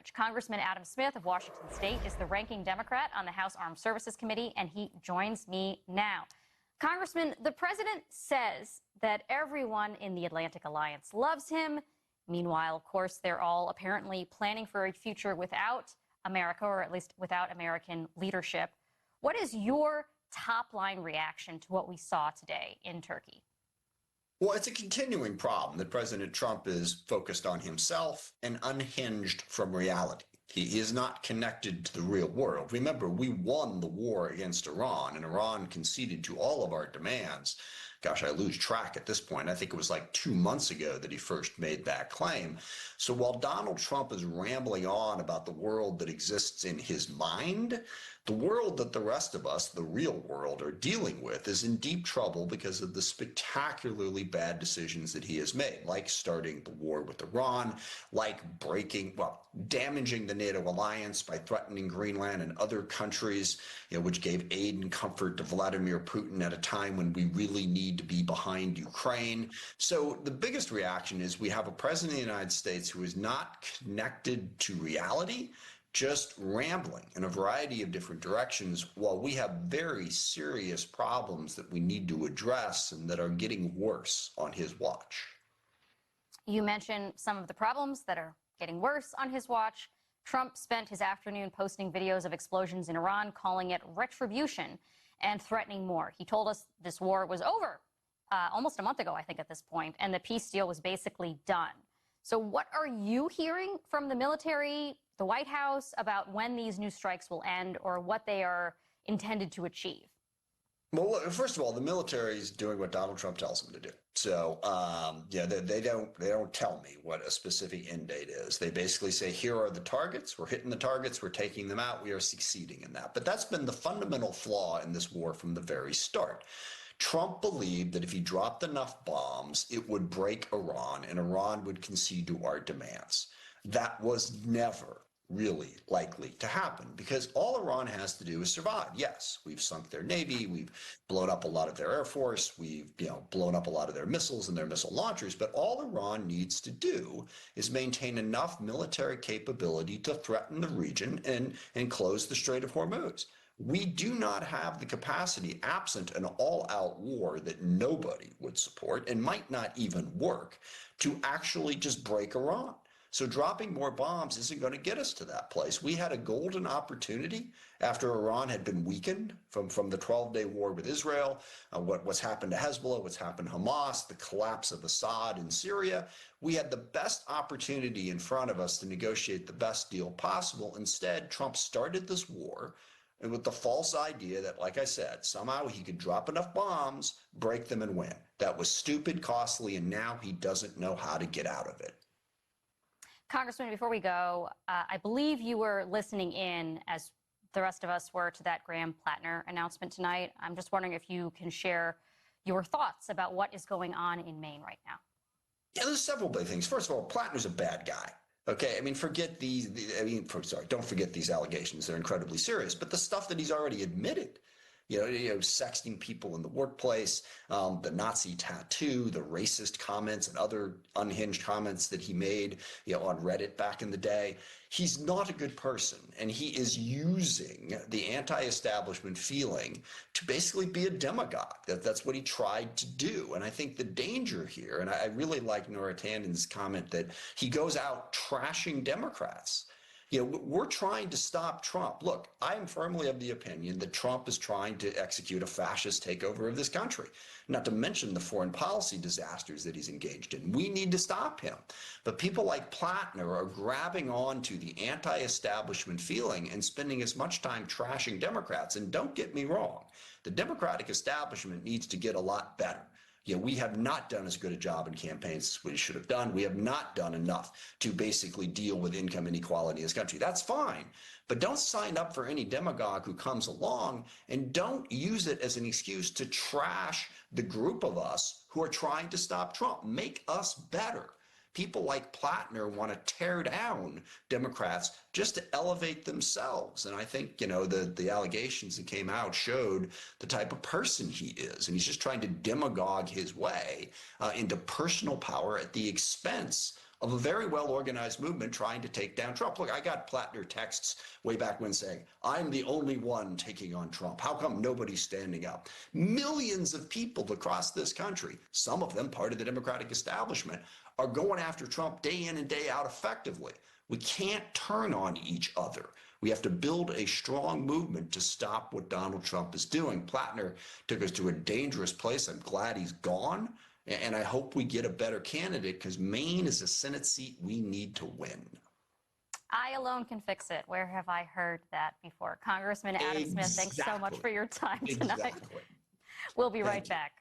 coverage. Congressman Adam Smith of Washington State is the ranking Democrat on the House Armed Services Committee, and he joins me now. Congressman, the president says that everyone in the Atlantic Alliance loves him. Meanwhile, of course, they're all apparently planning for a future without America, or at least without American leadership. What is your top-line reaction to what we saw today in Turkey? Well, it's a continuing problem that President Trump is focused on himself and unhinged from reality. He is not connected to the real world. Remember, we won the war against Iran, and Iran conceded to all of our demands. Gosh, I lose track at this point. I think it was like 2 months ago that he first made that claim. So while Donald Trump is rambling on about the world that exists in his mind, the world that the rest of us, the real world, are dealing with is in deep trouble because of the spectacularly bad decisions that he has made, like starting the war with Iran, like damaging the NATO alliance by threatening Greenland and other countries, which gave aid and comfort to Vladimir Putin at a time when we really need to be behind Ukraine. So the biggest reaction is we have a president of the United States who is not connected to reality, just rambling in a variety of different directions, while we have very serious problems that we need to address and that are getting worse on his watch. You mentioned some of the problems that are getting worse on his watch. Trump spent his afternoon posting videos of explosions in Iran, calling it retribution and threatening more. He told us this war was over almost a month ago, I think, at this point, and the peace deal was basically done. So what are you hearing from the military, the White House, about when these new strikes will end or what they are intended to achieve? Well, first of all, the military is doing what Donald Trump tells them to do. So, they don't tell me what a specific end date is. They basically say, here are the targets. We're hitting the targets. We're taking them out. We are succeeding in that. But that's been the fundamental flaw in this war from the very start. Trump believed that if he dropped enough bombs, it would break Iran and Iran would concede to our demands. That was never really likely to happen because all Iran has to do is survive. Yes, we've sunk their navy, we've blown up a lot of their air force, we've blown up a lot of their missiles and their missile launchers, but all Iran needs to do is maintain enough military capability to threaten the region and close the Strait of Hormuz. We do not have the capacity, absent an all-out war that nobody would support and might not even work, to actually just break Iran. So dropping more bombs isn't going to get us to that place. We had a golden opportunity after Iran had been weakened from the 12-day war with Israel, what's happened to Hezbollah, what's happened to Hamas, the collapse of Assad in Syria. We had the best opportunity in front of us to negotiate the best deal possible. Instead, Trump started this war and with the false idea that, like I said, somehow he could drop enough bombs, break them, and win. That was stupid, costly, and now he doesn't know how to get out of it. Congressman, before we go, I believe you were listening in, as the rest of us were, to that Graham Plattner announcement tonight. I'm just wondering if you can share your thoughts about what is going on in Maine right now. Yeah, there's several big things. First of all, Plattner's a bad guy. Okay, I mean, don't forget these allegations. They're incredibly serious. But the stuff that he's already admitted, sexting people in the workplace, the Nazi tattoo, the racist comments and other unhinged comments that he made, on Reddit back in the day. He's not a good person, and he is using the anti-establishment feeling to basically be a demagogue. That's what he tried to do. And I think the danger here, and I really like Nora Tandon's comment that he goes out trashing Democrats. We're trying to stop Trump. Look, I am firmly of the opinion that Trump is trying to execute a fascist takeover of this country, not to mention the foreign policy disasters that he's engaged in. We need to stop him. But people like Plattner are grabbing on to the anti-establishment feeling and spending as much time trashing Democrats. And don't get me wrong, the Democratic establishment needs to get a lot better. We have not done as good a job in campaigns as we should have done. We have not done enough to basically deal with income inequality in this country. That's fine. But don't sign up for any demagogue who comes along, and don't use it as an excuse to trash the group of us who are trying to stop Trump. Make us better. People like Plattner want to tear down Democrats just to elevate themselves. And I think, the allegations that came out showed the type of person he is. And he's just trying to demagogue his way into personal power at the expense of a very well-organized movement trying to take down Trump. Look, I got Plattner texts way back when saying, I'm the only one taking on Trump. How come nobody's standing up? Millions of people across this country, some of them part of the Democratic establishment, are going after Trump day in and day out effectively. We can't turn on each other. We have to build a strong movement to stop what Donald Trump is doing. Plattner took us to a dangerous place. I'm glad he's gone. And I hope we get a better candidate because Maine is a Senate seat we need to win. I alone can fix it. Where have I heard that before? Congressman Adam Smith, thanks so much for your time tonight. Exactly. We'll be right back.